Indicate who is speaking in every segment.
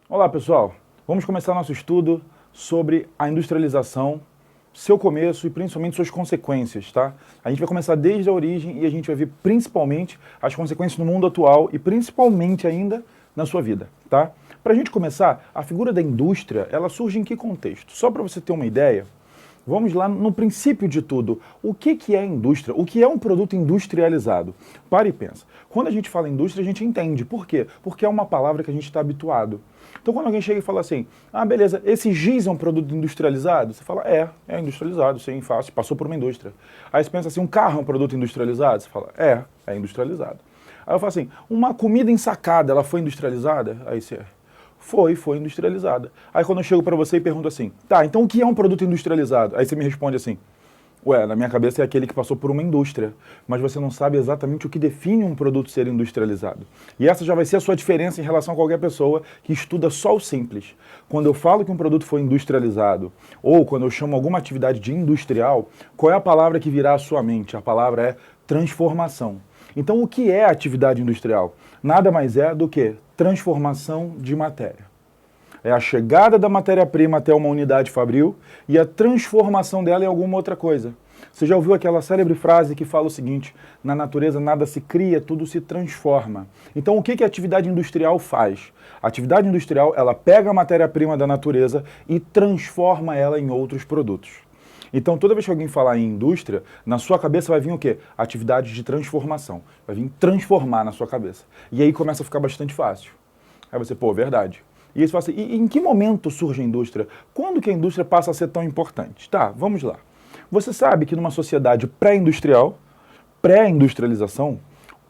Speaker 1: Olá, pessoal. Vamos começar nosso estudo sobre a industrialização, seu começo e principalmente suas consequências, tá? A gente vai começar desde a origem e a gente vai ver principalmente as consequências no mundo atual e principalmente ainda na sua vida, tá? Para a gente começar, a figura da indústria, ela surge em que contexto? Só para você ter uma ideia, vamos lá no princípio de tudo. O que é indústria? O que é um produto industrializado? Para e pensa. Quando a gente fala indústria, a gente entende. Por quê? Porque é uma palavra que a gente está habituado. Então, quando alguém chega e fala assim, beleza, esse giz é um produto industrializado? Você fala, é industrializado, sim, fácil, passou por uma indústria. Aí você pensa assim, um carro é um produto industrializado? Você fala, é industrializado. Aí eu falo assim, uma comida ensacada, ela foi industrializada? Aí você, foi industrializada. Aí quando eu chego para você e pergunto assim, tá, então o que é um produto industrializado? Aí você me responde assim, na minha cabeça é aquele que passou por uma indústria, mas você não sabe exatamente o que define um produto ser industrializado. E essa já vai ser a sua diferença em relação a qualquer pessoa que estuda só o simples. Quando eu falo que um produto foi industrializado, ou quando eu chamo alguma atividade de industrial, qual é a palavra que virá à sua mente? A palavra é transformação. Então, o que é atividade industrial? Nada mais é do que transformação de matéria. É a chegada da matéria-prima até uma unidade fabril e a transformação dela em alguma outra coisa. Você já ouviu aquela célebre frase que fala o seguinte, na natureza nada se cria, tudo se transforma. Então o que a atividade industrial faz? A atividade industrial, ela pega a matéria-prima da natureza e transforma ela em outros produtos. Então toda vez que alguém falar em indústria, na sua cabeça vai vir o quê? Atividade de transformação. Vai vir transformar na sua cabeça. E aí começa a ficar bastante fácil. Aí você, verdade. E aí você fala assim, e em que momento surge a indústria? Quando que a indústria passa a ser tão importante? Tá, vamos lá. Você sabe que numa sociedade pré-industrial, pré-industrialização,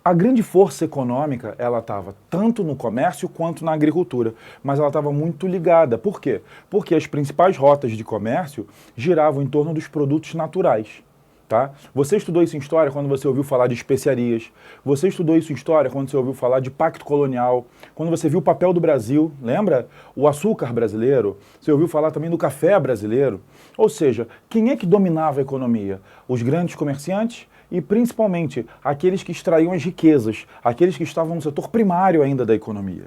Speaker 1: a grande força econômica, ela estava tanto no comércio quanto na agricultura, mas ela estava muito ligada. Por quê? Porque as principais rotas de comércio giravam em torno dos produtos naturais. Tá? Você estudou isso em história quando você ouviu falar de especiarias. Você estudou isso em história quando você ouviu falar de pacto colonial. Quando você viu o papel do Brasil, lembra? O açúcar brasileiro. Você ouviu falar também do café brasileiro. Ou seja, quem é que dominava a economia? Os grandes comerciantes e principalmente aqueles que extraíam as riquezas, aqueles que estavam no setor primário ainda da economia.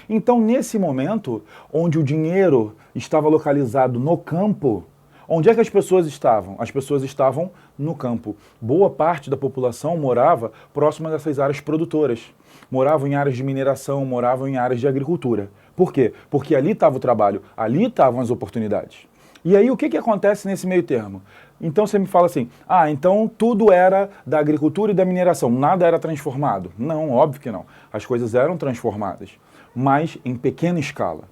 Speaker 1: Então, nesse momento, onde o dinheiro estava localizado no campo, onde é que as pessoas estavam? As pessoas estavam no campo. Boa parte da população morava próxima dessas áreas produtoras. Moravam em áreas de mineração, moravam em áreas de agricultura. Por quê? Porque ali estava o trabalho, ali estavam as oportunidades. E aí o que acontece nesse meio termo? Então você me fala assim, então tudo era da agricultura e da mineração, nada era transformado. Não, óbvio que não. As coisas eram transformadas, mas em pequena escala,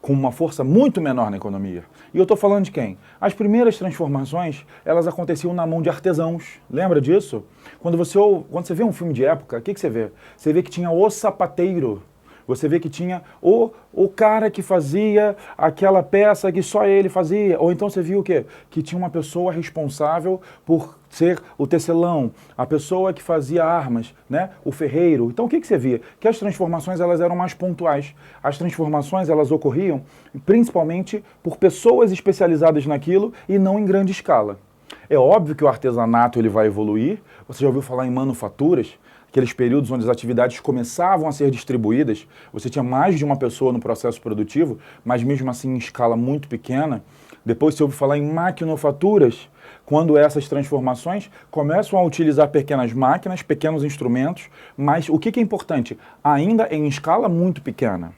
Speaker 1: com uma força muito menor na economia. E eu estou falando de quem? As primeiras transformações, elas aconteciam na mão de artesãos. Lembra disso? Quando você vê um filme de época, o que você vê? Você vê que tinha o sapateiro. Você vê que tinha o cara que fazia aquela peça que só ele fazia. Ou então você viu o quê? Que tinha uma pessoa responsável por ser o tecelão, a pessoa que fazia armas, né? O ferreiro. Então o que você via? Que as transformações elas eram mais pontuais. As transformações elas ocorriam principalmente por pessoas especializadas naquilo e não em grande escala. É óbvio que o artesanato ele vai evoluir. Você já ouviu falar em manufaturas? Aqueles períodos onde as atividades começavam a ser distribuídas, você tinha mais de uma pessoa no processo produtivo, mas mesmo assim em escala muito pequena. Depois você ouve falar em maquinofaturas, quando essas transformações começam a utilizar pequenas máquinas, pequenos instrumentos, mas o que é importante? Ainda em escala muito pequena.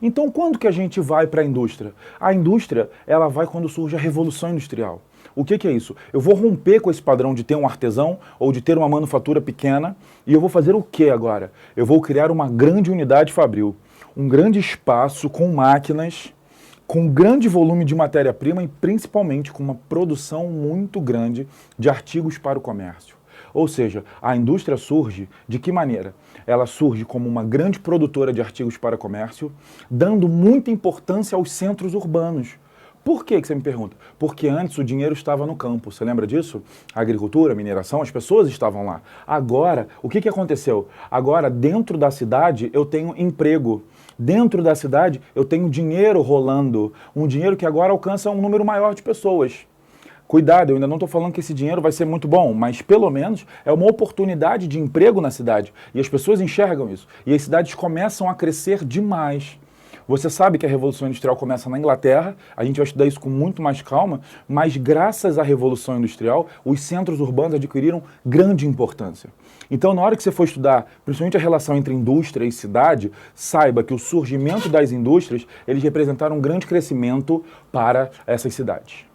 Speaker 1: Então, quando que a gente vai para a indústria? A indústria, ela vai quando surge a Revolução Industrial. O que é isso? Eu vou romper com esse padrão de ter um artesão ou de ter uma manufatura pequena e eu vou fazer o que agora? Eu vou criar uma grande unidade fabril, um grande espaço com máquinas, com grande volume de matéria-prima e principalmente com uma produção muito grande de artigos para o comércio. Ou seja, a indústria surge de que maneira? Ela surge como uma grande produtora de artigos para comércio, dando muita importância aos centros urbanos. Por que você me pergunta? Porque antes o dinheiro estava no campo, você lembra disso? A agricultura, a mineração, as pessoas estavam lá. Agora, o que aconteceu? Agora, dentro da cidade, eu tenho emprego. Dentro da cidade, eu tenho dinheiro rolando. Um dinheiro que agora alcança um número maior de pessoas. Cuidado, eu ainda não estou falando que esse dinheiro vai ser muito bom, mas pelo menos é uma oportunidade de emprego na cidade. E as pessoas enxergam isso. E as cidades começam a crescer demais. Você sabe que a Revolução Industrial começa na Inglaterra, a gente vai estudar isso com muito mais calma, mas graças à Revolução Industrial, os centros urbanos adquiriram grande importância. Então, na hora que você for estudar, principalmente a relação entre indústria e cidade, saiba que o surgimento das indústrias, eles representaram um grande crescimento para essas cidades.